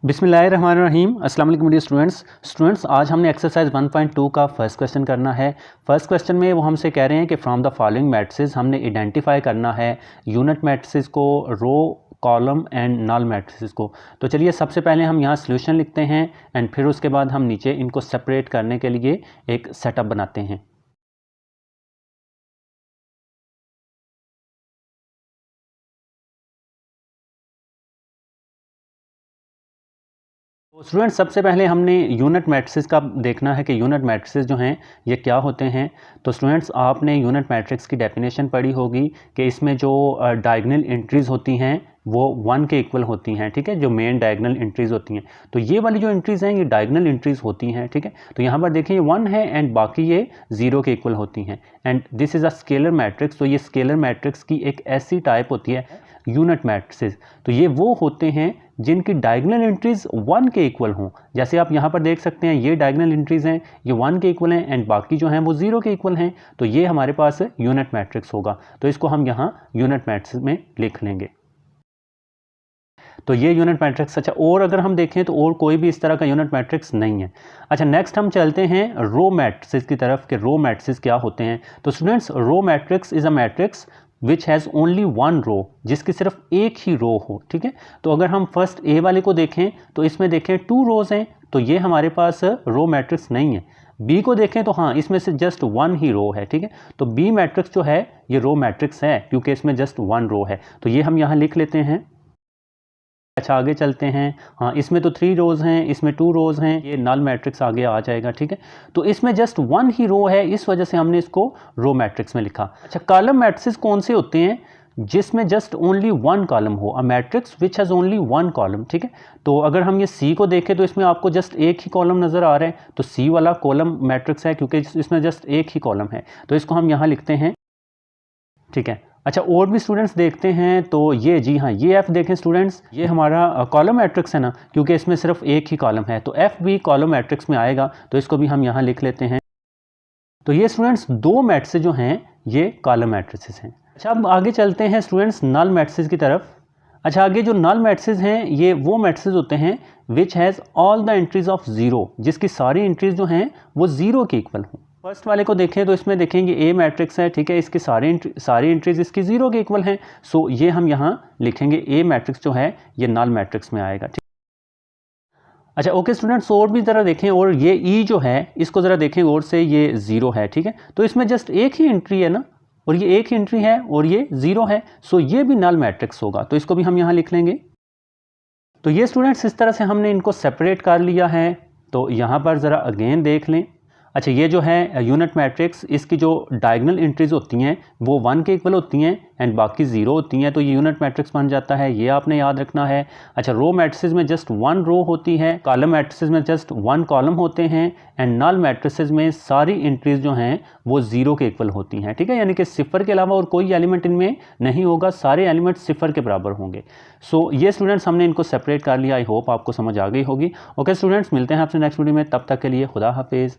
बिस्मिल्लाहिर्रहमानिर्रहीम। अस्सलाम वालेकुम डियर स्टूडेंट्स, आज हमने एक्सरसाइज 1.2 का फर्स्ट क्वेश्चन करना है। फर्स्ट क्वेश्चन में वो हमसे कह रहे हैं कि फ्रॉम द फॉलोइंग मैट्रिसेस हमने आइडेंटिफाई करना है यूनिट मैट्रिसेस को, रो, कॉलम एंड नल मैट्रिसेस को। तो चलिए सबसे पहले हम यहाँ सॉल्यूशन लिखते हैं एंड फिर उसके बाद हम नीचे इनको सेपरेट करने के लिए एक सेटअप बनाते हैं। तो स्टूडेंट सबसे पहले हमने यूनिट मैट्रिसेस का देखना है कि यूनिट मैट्रिसेस जो हैं ये क्या होते हैं। तो स्टूडेंट्स आपने यूनिट मैट्रिक्स की डेफिनेशन पढ़ी होगी कि इसमें जो डायगोनल एंट्रीज होती हैं वो 1 के इक्वल होती हैं, ठीक है, जो मेन डायगोनल एंट्रीज होती हैं। तो ये वाली जो एंट्रीज हैं ये डायगोनल एंट्रीज होती हैं, ठीक है। तो यहाँ पर देखिए 1 है एंड बाकी ये 0 के इक्वल होती हैं and this is a scalar matrix. तो ये स्केलर मैट्रिक्स की एक ऐसी टाइप होती है यूनिट मैट्रिसेस। तो ये वो होते हैं जिनकी डायगोनल एंट्रीज 1 के इक्वल हों। जैसे आप यहाँ पर देख सकते हैं ये डायगोनल एंट्रीज हैं, ये 1 के इक्वल हैं एंड बाकी जो हैं वो 0 के इक्वल हैं। तो ये हमारे पास यूनिट मैट्रिक्स होगा। तो इसको हम यहाँ यूनिट मैट्रिक्स में लिख लेंगे। तो ये यूनिट मैट्रिक्स। अच्छा, और अगर हम देखें तो और कोई भी इस तरह का यूनिट मैट्रिक्स नहीं है। अच्छा, नेक्स्ट हम चलते हैं रो मैट्रिक्स की तरफ कि रो मैट्रिक्स क्या होते हैं। तो students row matrix is a matrix which has only 1 row, जिसकी सिर्फ एक ही रो हो, ठीक है। तो अगर हम फर्स्ट ए वाले को देखें तो इसमें देखें 2 रोज हैं, तो ये हमारे पास रो मैट्रिक्स नहीं है। बी को देखें तो हाँ, इसमें से जस्ट 1 ही रो है, ठीक है। तो बी मैट्रिक्स जो है ये रो मैट्रिक्स है क्योंकि इसमें जस्ट 1 रो है। तो ये हम यहाँ लिख लेते हैं। अच्छा, आगे चलते हैं। हाँ, इसमें तो 3 रोज़ हैं, इसमें 2 रोज़ हैं, ये नल मैट्रिक्स आगे आ जाएगा, ठीक है। तो इसमें जस्ट 1 ही रो है, इस वजह से हमने इसको रो मैट्रिक्स में लिखा। अच्छा, कॉलम मैट्रिक्स कौन से होते हैं? जिसमें जस्ट ओनली 1 कॉलम हो, अ matrix which has only 1 column, ठीक है। तो अगर हम ये सी को देखें तो इसमें आपको जस्ट एक ही कॉलम नज़र आ रहा है, तो सी वाला कॉलम मैट्रिक्स है क्योंकि इसमें जस्ट एक ही कॉलम है। तो इसको हम यहाँ लिखते हैं, ठीक है। अच्छा, और भी स्टूडेंट्स देखते हैं तो ये, जी हाँ, ये एफ देखें स्टूडेंट्स, ये हमारा कॉलम मैट्रिक्स है ना, क्योंकि इसमें सिर्फ एक ही कॉलम है। तो एफ भी कॉलम मैट्रिक्स में आएगा, तो इसको भी हम यहाँ लिख लेते हैं। तो ये स्टूडेंट्स 2 मैट्रिसेस जो हैं ये कॉलम मैट्रिसेस हैं। अच्छा, अब आगे चलते हैं स्टूडेंट्स नल मैट्रिसेस की तरफ। अच्छा, आगे जो नल मैट्रिसेस हैं ये वो मैट्रिसेस होते हैं which has all the entries of 0, जिसकी सारी एंट्रीज जो हैं वो 0 के इक्वल हों। फर्स्ट वाले को देखें तो इसमें देखेंगे ए मैट्रिक्स है, ठीक है, इसकी सारी एंट्रीज इसकी 0 के इक्वल हैं। सो ये हम यहाँ लिखेंगे ए मैट्रिक्स जो है ये नल मैट्रिक्स में आएगा, ठीक। अच्छा, ओके स्टूडेंट्स, और भी ज़रा देखें, और ये ई जो है इसको ज़रा देखें और से, ये 0 है, ठीक है। तो इसमें जस्ट एक ही एंट्री है ना, और ये एक ही एंट्री है और ये 0 है। सो ये भी नल मैट्रिक्स होगा, तो इसको भी हम यहाँ लिख लेंगे। तो ये स्टूडेंट्स इस तरह से हमने इनको सेपरेट कर लिया है। तो यहाँ पर ज़रा अगेन देख लें। अच्छा, ये जो है यूनिट मैट्रिक्स, इसकी जो डायगोनल एंट्रीज होती हैं वो 1 के इक्वल होती हैं एंड बाकी 0 होती हैं, तो ये यूनिट मैट्रिक्स बन जाता है, ये आपने याद रखना है। अच्छा, रो मैट्रिसेस में जस्ट 1 रो होती है, कॉलम मैट्रिसेस में जस्ट 1 कॉलम होते हैं एंड नल मैट्रिसेस में सारी एंट्रीज जो हैं वो 0 के इक्वल होती हैं, ठीक है। यानी कि 0 के अलावा और कोई एलिमेंट इनमें नहीं होगा, सारे एलिमेंट 0 के बराबर होंगे। सो ये स्टूडेंट्स हमने इनको सेपरेट कर लिया। आई होप आपको समझ आ गई होगी। ओके स्टूडेंट्स, मिलते हैं आपसे नेक्स्ट वीडियो में, तब तक के लिए खुदा हाफिज़।